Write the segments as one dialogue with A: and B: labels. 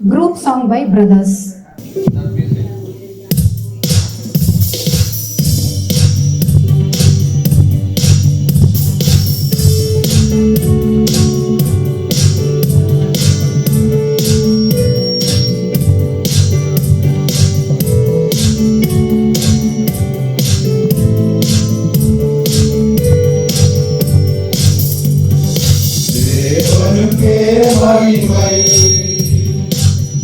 A: Group song by Brothers.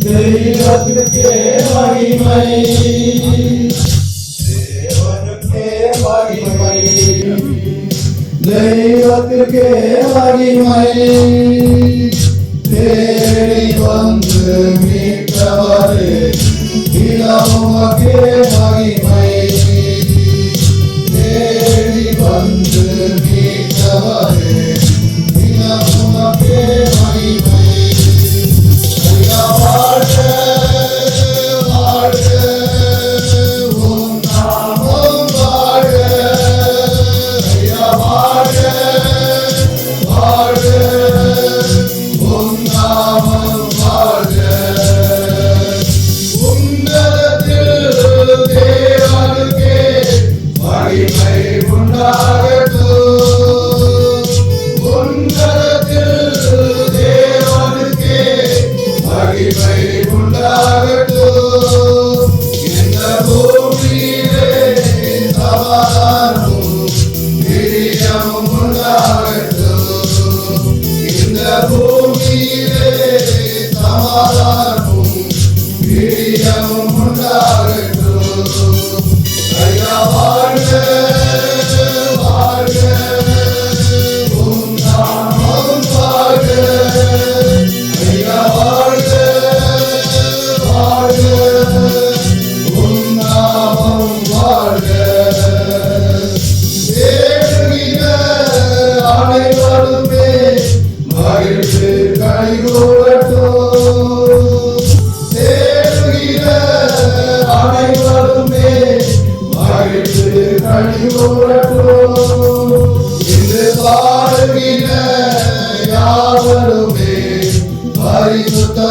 B: தெய்வத்திற்கே மகிமை, தேவனுக்கே மகிமை, தெய்வத்திற்கே மகிமை, தேடி வந்து மீட்டவரே இளமுமக்கே மகிமை, தேடி வந்து மீட்டவரே இளமுமக்கே மகிமை.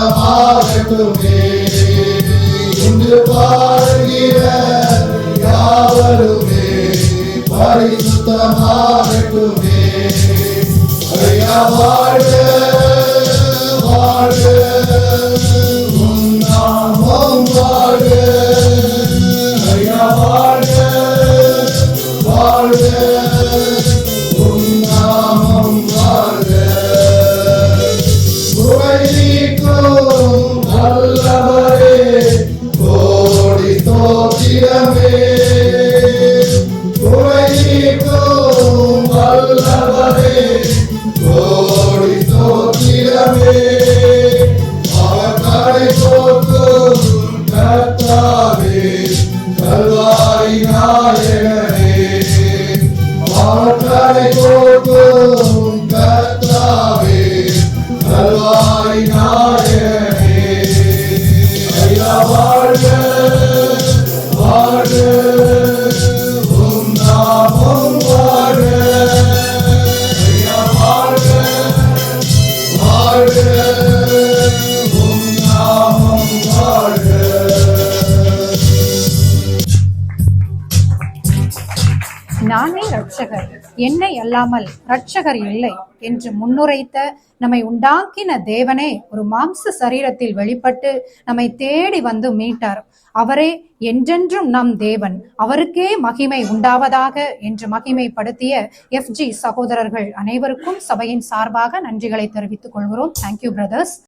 B: பரிசுத்தமாகட்டுமே, இன்று பாடுகிற யாவருமே பரிசுத்தமாகட்டுமே. ஐயா வாழ்க வாழ்க, உம் நாமம் வாழ்க. ஐயா வாழ்க வாழ்க, உம் நாமம் வாழ்க. நல்லவரே கோடி தோத்திரமே, குறைக்கும் நல்லவரே கோடி தோத்திரமே. அவர் கடை போக்கும் கர்த்தாவே, கல்வாரி நாயகனே. அவர் கடை போக்கும் கர்த்தாவே, கல்வாரி நாயகனே. ஐயா வாழ்க வாழ்க, உம் நாமம் வாழ்க. ஐயா வாழ்க வாழ்க, உம் நாமம் வாழ்க.
A: நானே ரட்சகர், என்னை அல்லாமல் ரட்சகர் இல்லை என்று முன்னுரைத்த நம்மை உண்டாக்கின தேவனே ஒரு மாம்ச சரீரத்தில் வெளிப்பட்டு நம்மை தேடி வந்து மீட்டார். அவரே என்றென்றும் நம் தேவன், அவருக்கே மகிமை உண்டாவதாக என்று மகிமைப்படுத்திய FG சகோதரர்கள் அனைவருக்கும் சபையின் சார்பாக நன்றிகளை தெரிவித்துக் கொள்கிறோம். Thank you brothers.